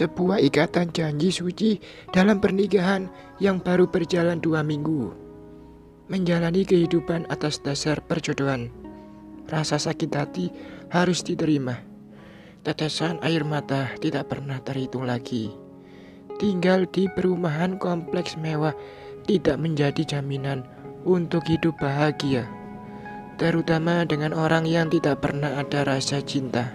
sebuah ikatan janji suci dalam pernikahan yang baru berjalan 2 minggu. Menjalani kehidupan atas dasar perjodohan. Rasa sakit hati harus diterima. Tetesan air mata tidak pernah terhitung lagi. Tinggal di perumahan kompleks mewah tidak menjadi jaminan untuk hidup bahagia, terutama dengan orang yang tidak pernah ada rasa cinta.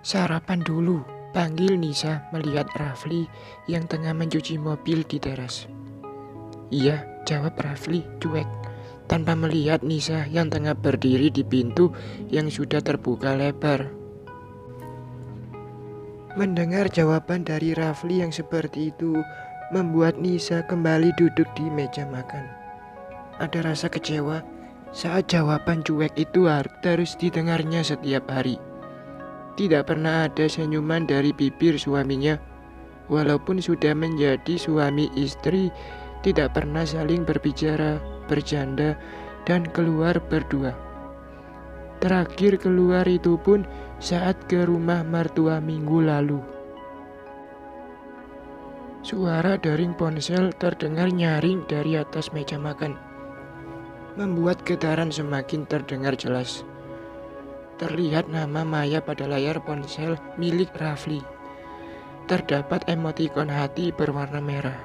Sarapan dulu, panggil Nisa melihat Rafli yang tengah mencuci mobil di teras. Iya, jawab Rafli cuek, tanpa melihat Nisa yang tengah berdiri di pintu yang sudah terbuka lebar. Mendengar jawaban dari Rafli yang seperti itu, membuat Nisa kembali duduk di meja makan. Ada rasa kecewa saat jawaban cuek itu terus didengarnya setiap hari. Tidak pernah ada senyuman dari bibir suaminya. Walaupun sudah menjadi suami istri, tidak pernah saling berbicara, bercanda, dan keluar berdua. Terakhir keluar itu pun saat ke rumah mertua minggu lalu. Suara dering ponsel terdengar nyaring dari atas meja makan, membuat getaran semakin terdengar jelas. Terlihat nama Maya pada layar ponsel milik Rafli. Terdapat emotikon hati berwarna merah.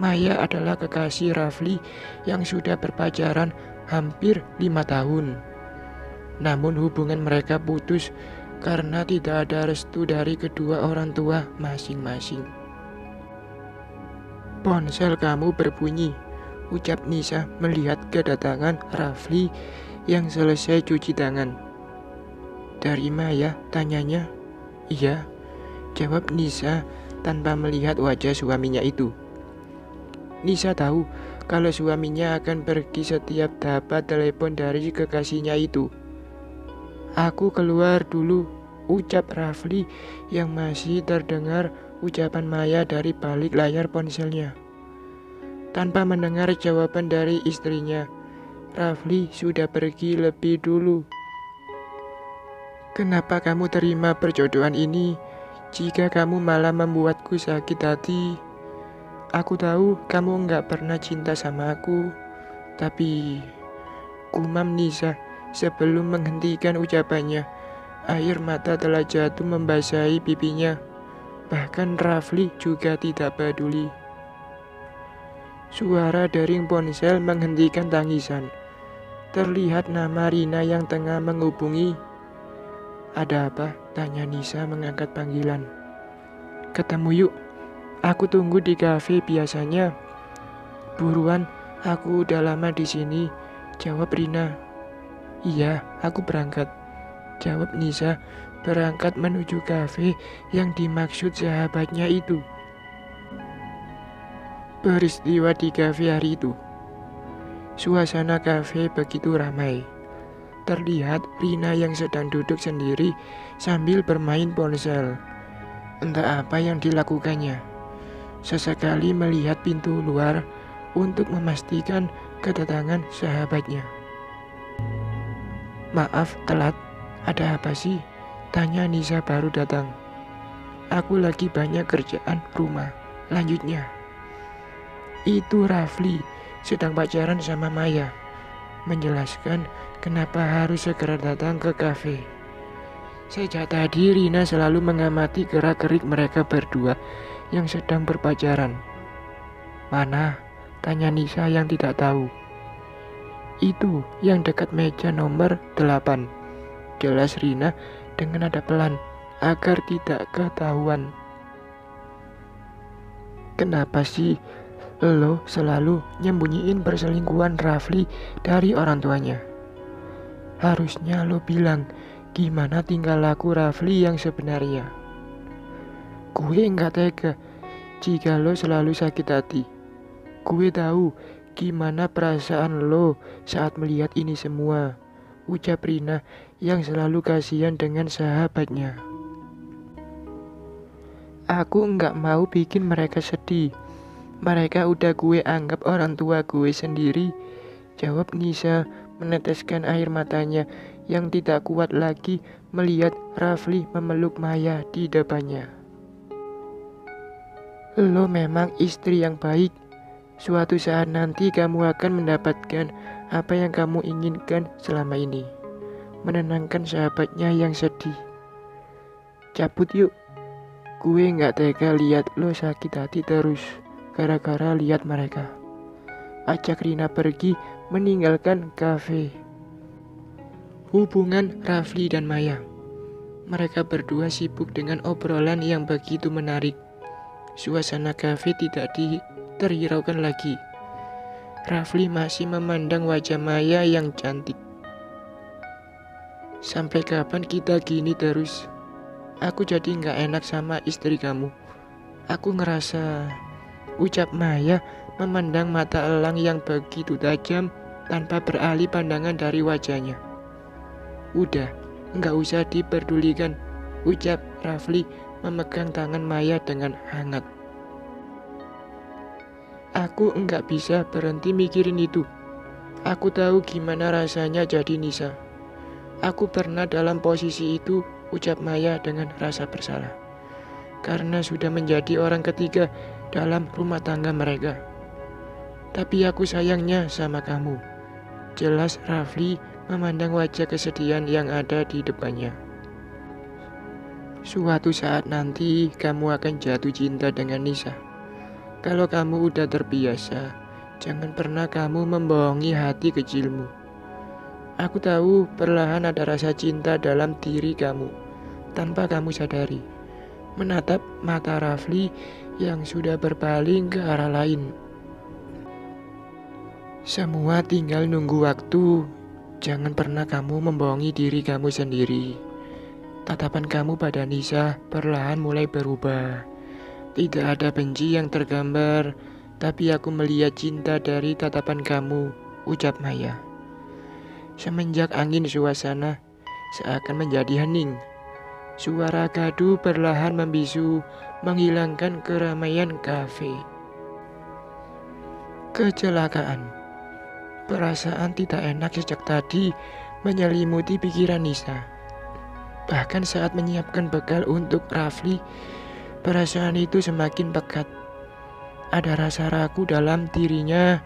Maya adalah kekasih Rafli yang sudah berpacaran hampir 5 tahun. Namun hubungan mereka putus karena tidak ada restu dari kedua orang tua masing-masing. Ponsel kamu berbunyi, ucap Nisa melihat kedatangan Rafli yang selesai cuci tangan. Dari Maya, tanyanya. Iya, jawab Nisa tanpa melihat wajah suaminya itu. Nisa tahu kalau suaminya akan pergi setiap dapat telepon dari kekasihnya itu. Aku keluar dulu, ucap Rafli yang masih terdengar ucapan Maya dari balik layar ponselnya. Tanpa mendengar jawaban dari istrinya, Rafli sudah pergi lebih dulu. Kenapa kamu terima perjodohan ini jika kamu malah membuatku sakit hati? Aku tahu kamu nggak pernah cinta sama aku, tapi... Gumam Nisa sebelum menghentikan ucapannya. Air mata telah jatuh membasahi pipinya. Bahkan Rafli juga tidak peduli. Suara dering ponsel menghentikan tangisan. Terlihat nama Rina yang tengah menghubungi. Ada apa? Tanya Nisa mengangkat panggilan. Ketemu yuk. Aku tunggu di kafe biasanya. Buruan, aku udah lama di sini, jawab Rina. Iya, aku berangkat, jawab Nisa berangkat menuju kafe yang dimaksud sahabatnya itu. Peristiwa di kafe hari itu. Suasana kafe begitu ramai. Terlihat Rina yang sedang duduk sendiri sambil bermain ponsel. Entah apa yang dilakukannya. Sesekali melihat pintu luar untuk memastikan kedatangan sahabatnya. Maaf telat, ada apa sih? Tanya Nisa baru datang. Aku lagi banyak kerjaan rumah, lanjutnya. Itu Rafli sedang pacaran sama Maya, menjelaskan kenapa harus segera datang ke kafe. Sejak tadi Rina selalu mengamati gerak-gerik mereka berdua yang sedang berpacaran. Mana? Tanya Nisa yang tidak tahu. Itu yang dekat meja nomor 8. Jelas Rina dengan nada pelan agar tidak ketahuan. Kenapa sih lo selalu nyembunyiin perselingkuhan Rafli dari orang tuanya? Harusnya lo bilang gimana tingkah laku Rafli yang sebenarnya. Gue nggak tega jika lo selalu sakit hati. Gue tahu gimana perasaan lo saat melihat ini semua, ucap Rina yang selalu kasihan dengan sahabatnya. Aku nggak mau bikin mereka sedih. Mereka udah gue anggap orang tua gue sendiri. jawab Nisa meneteskan air matanya yang tidak kuat lagi melihat Rafli memeluk Maya di depannya. Lo memang istri yang baik. Suatu saat nanti kamu akan mendapatkan apa yang kamu inginkan selama ini. Menenangkan sahabatnya yang sedih. Cabut yuk. Gue gak tega lihat lo sakit hati terus gara-gara lihat mereka. Ajak Rina pergi meninggalkan kafe. Hubungan Rafli dan Maya. Mereka berdua sibuk dengan obrolan yang begitu menarik. Suasana kafe tidak terhiraukan lagi. Rafli masih memandang wajah Maya yang cantik. Sampai kapan kita gini terus? Aku jadi gak enak sama istri kamu. Aku ngerasa, ucap Maya memandang mata elang yang begitu tajam tanpa beralih pandangan dari wajahnya. Udah, gak usah diperdulikan, ucap Rafli memegang tangan Maya dengan hangat. Aku enggak bisa berhenti mikirin itu. Aku tahu gimana rasanya jadi Nisa. Aku pernah dalam posisi itu, ucap Maya dengan rasa bersalah. Karena sudah menjadi orang ketiga dalam rumah tangga mereka. Tapi aku sayangnya sama kamu. Jelas Rafli memandang wajah kesedihan yang ada di depannya. Suatu saat nanti kamu akan jatuh cinta dengan Nisa. Kalau kamu udah terbiasa, jangan pernah kamu membohongi hati kecilmu. Aku tahu perlahan ada rasa cinta dalam diri kamu, tanpa kamu sadari. Menatap mata Rafli yang sudah berpaling ke arah lain. Semua tinggal nunggu waktu. Jangan pernah kamu membohongi diri kamu sendiri. Tatapan kamu pada Nisa perlahan mulai berubah. Tidak ada benci yang tergambar, tapi aku melihat cinta dari tatapan kamu, ucap Maya. Semenjak angin suasana seakan menjadi hening. Suara gaduh perlahan membisu, menghilangkan keramaian kafe. Kecelakaan. Perasaan tidak enak sejak tadi menyelimuti pikiran Nisa. Bahkan saat menyiapkan bekal untuk Rafli, perasaan itu semakin pekat. Ada rasa ragu dalam dirinya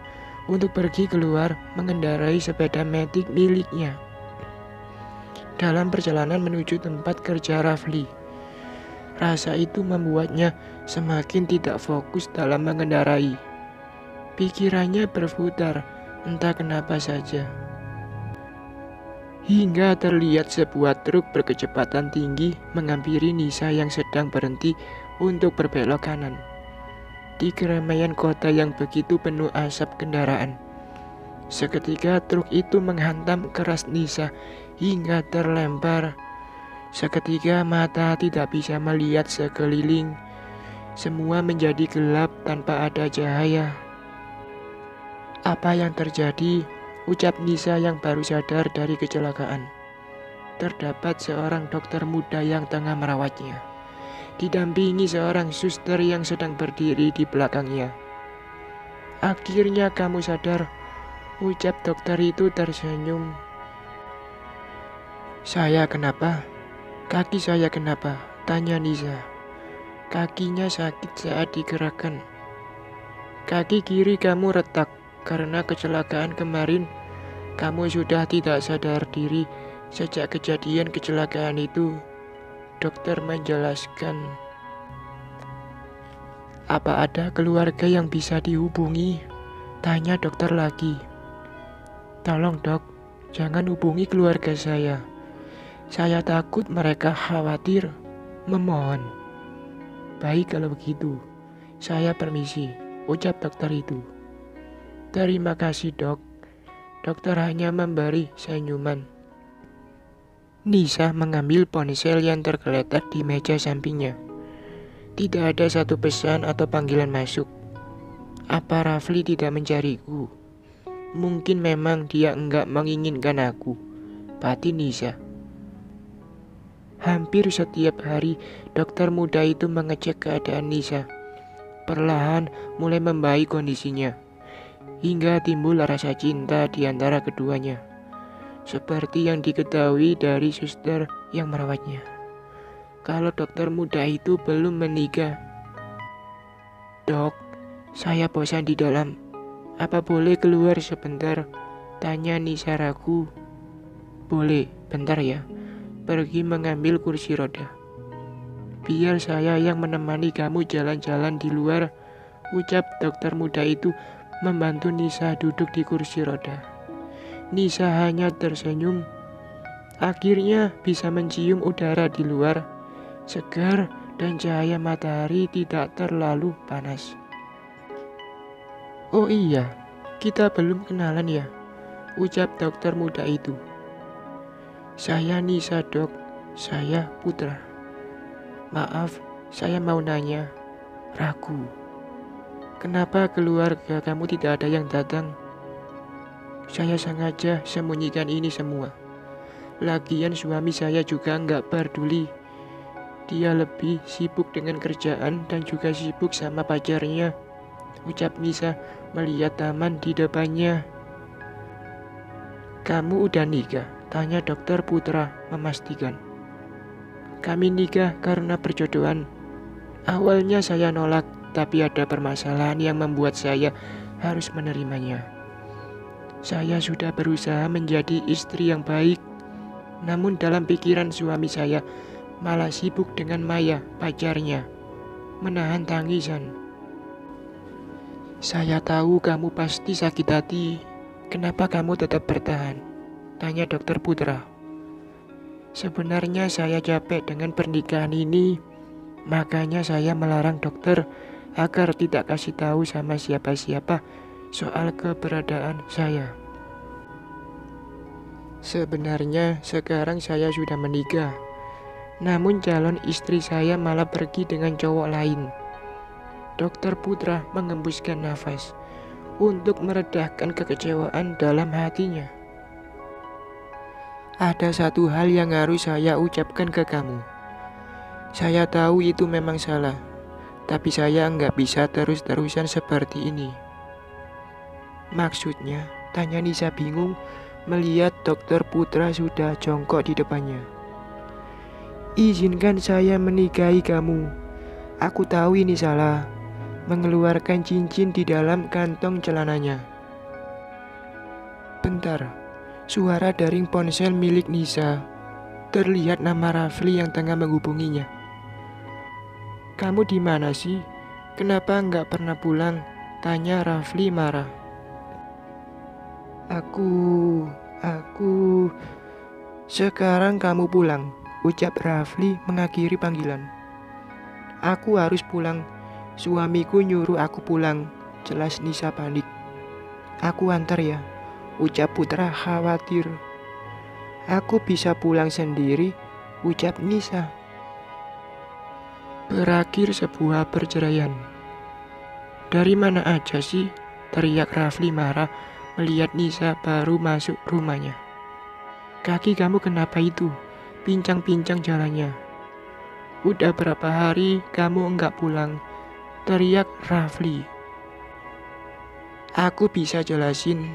untuk pergi keluar mengendarai sepeda matic miliknya. Dalam perjalanan menuju tempat kerja Rafli, rasa itu membuatnya semakin tidak fokus dalam mengendarai. Pikirannya berputar, entah kenapa saja. Hingga terlihat sebuah truk berkecepatan tinggi menghampiri Nisa yang sedang berhenti untuk berbelok kanan. Di keramaian kota yang begitu penuh asap kendaraan, seketika truk itu menghantam keras Nisa hingga terlempar. Seketika mata tidak bisa melihat sekeliling. Semua menjadi gelap tanpa ada cahaya. Apa yang terjadi? Ucap Nisa yang baru sadar dari kecelakaan. Terdapat seorang dokter muda yang tengah merawatnya, didampingi seorang suster yang sedang berdiri di belakangnya. Akhirnya kamu sadar, ucap dokter itu tersenyum. Saya kenapa? Kaki saya kenapa? Tanya Nisa. Kakinya sakit saat digerakkan. Kaki kiri kamu retak. Karena kecelakaan kemarin, kamu sudah tidak sadar diri sejak kejadian kecelakaan itu, dokter menjelaskan. Apa ada keluarga yang bisa dihubungi? Tanya dokter lagi. Tolong dok, jangan hubungi keluarga saya. Saya takut mereka khawatir. Memohon. Baik kalau begitu, saya permisi, ucap dokter itu. Terima kasih dok. Dokter hanya memberi senyuman. Nisa mengambil ponsel yang tergeletak di meja sampingnya. Tidak ada satu pesan atau panggilan masuk. Apa Rafli tidak mencariku? Mungkin memang dia enggak menginginkan aku, batin Nisa. Hampir setiap hari dokter muda itu mengecek keadaan Nisa. Perlahan mulai membaik kondisinya. hingga timbul rasa cinta di antara keduanya, seperti yang diketahui dari suster yang merawatnya. Kalau dokter muda itu belum menikah. "Dok, saya bosan di dalam. Apa boleh keluar sebentar?" tanya Nisa ragu. "Boleh, bentar ya. Pergi mengambil kursi roda. Biar saya yang menemani kamu jalan-jalan di luar," ucap dokter muda itu membantu Nisa duduk di kursi roda. Nisa hanya tersenyum. Akhirnya bisa mencium udara di luar, segar dan cahaya matahari tidak terlalu panas. "Oh iya, kita belum kenalan ya," ucap dokter muda itu. "Saya Nisa, Dok. Saya Putra. Maaf, saya mau nanya, ragu. Kenapa keluarga kamu tidak ada yang datang? Saya sengaja sembunyikan ini semua. Lagian suami saya juga nggak peduli. Dia lebih sibuk dengan kerjaan dan juga sibuk sama pacarnya," ucap Nisa melihat taman di depannya. "Kamu udah nikah?" tanya dokter Putra memastikan. "Kami nikah karena perjodohan. Awalnya saya nolak, tapi ada permasalahan yang membuat saya harus menerimanya. Saya sudah berusaha menjadi istri yang baik, namun dalam pikiran suami saya malah sibuk dengan Maya, pacarnya, menahan tangisan. Saya tahu kamu pasti sakit hati. Kenapa kamu tetap bertahan?" tanya dokter Putra. "Sebenarnya saya capek dengan pernikahan ini. Makanya saya melarang dokter agar tidak kasih tahu sama siapa-siapa soal keberadaan saya. Sebenarnya sekarang saya sudah menikah, namun calon istri saya malah pergi dengan cowok lain." Dokter Putra mengembuskan nafas untuk meredahkan kekecewaan dalam hatinya. "Ada satu hal yang harus saya ucapkan ke kamu. Saya tahu itu memang salah, tapi saya nggak bisa terus-terusan seperti ini." "Maksudnya?" tanya Nisa bingung melihat dokter Putra sudah jongkok di depannya. "Izinkan saya menikahi kamu. Aku tahu ini salah." Mengeluarkan cincin di dalam kantong celananya. Bentar, suara daring ponsel milik Nisa. Terlihat nama Rafli yang tengah menghubunginya. "Kamu di mana sih? Kenapa nggak pernah pulang?" tanya Rafli marah. Aku... Sekarang kamu pulang," ucap Rafli mengakhiri panggilan. "Aku harus pulang. Suamiku nyuruh aku pulang," jelas Nisa panik. "Aku antar ya," ucap Putra khawatir. "Aku bisa pulang sendiri," ucap Nisa. Berakhir sebuah perceraian. "Dari mana aja sih?" teriak Rafli marah melihat Nisa baru masuk rumahnya. "Kaki kamu kenapa itu? Pincang-pincang jalannya. Udah berapa hari kamu enggak pulang?" teriak Rafli. "Aku bisa jelasin."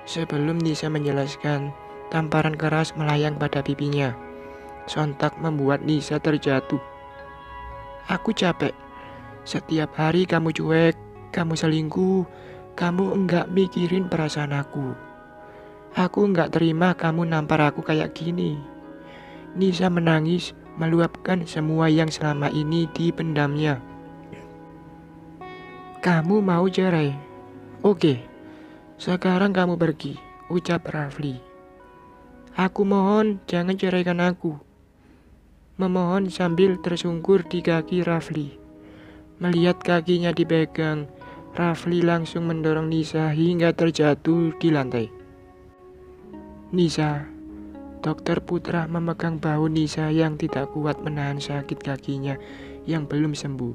Sebelum Nisa menjelaskan, tamparan keras melayang pada pipinya. Sontak membuat Nisa terjatuh. "Aku capek. Setiap hari kamu cuek, kamu selingkuh, kamu enggak mikirin perasaan aku. Aku enggak terima kamu nampar aku kayak gini." Nisa menangis, meluapkan semua yang selama ini dipendamnya. "Kamu mau cerai? Oke, sekarang kamu pergi," ucap Rafli. "Aku mohon jangan ceraikan aku," memohon sambil tersungkur di kaki Rafli. Melihat kakinya dipegang, Rafli langsung mendorong Nisa hingga terjatuh di lantai. "Nisa," dokter Putra memegang bahu Nisa yang tidak kuat menahan sakit kakinya yang belum sembuh.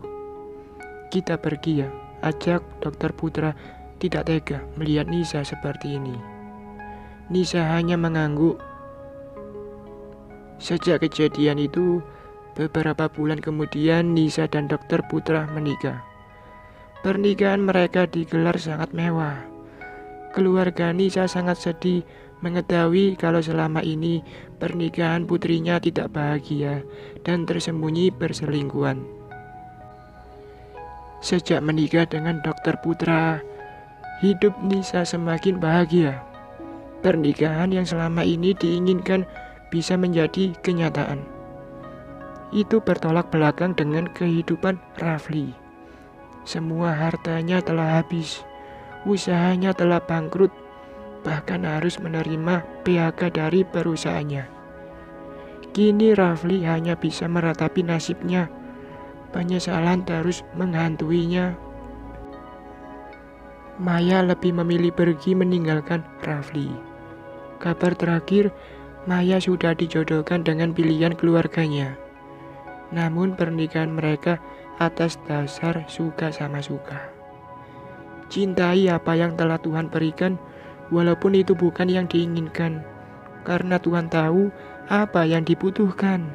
"Kita pergi ya," ajak dokter Putra tidak tega melihat Nisa seperti ini. Nisa hanya mengangguk. Sejak kejadian itu, beberapa bulan kemudian Nisa dan dokter Putra menikah. Pernikahan mereka digelar sangat mewah. Keluarga Nisa sangat sedih mengetahui kalau selama ini pernikahan putrinya tidak bahagia dan tersembunyi perselingkuhan. Sejak menikah dengan Dokter Putra, hidup Nisa semakin bahagia. Pernikahan yang selama ini diinginkan bisa menjadi kenyataan. Itu bertolak belakang dengan kehidupan Rafli. Semua hartanya telah habis, usahanya telah bangkrut, bahkan harus menerima PHK dari perusahaannya. Kini Rafli hanya bisa meratapi nasibnya. Penyesalan terus menghantuinya. Maya lebih memilih pergi meninggalkan Rafli. Kabar terakhir, Maya sudah dijodohkan dengan pilihan keluarganya. Namun pernikahan mereka atas dasar suka sama suka. Cintai apa yang telah Tuhan berikan, walaupun itu bukan yang diinginkan, karena Tuhan tahu apa yang dibutuhkan.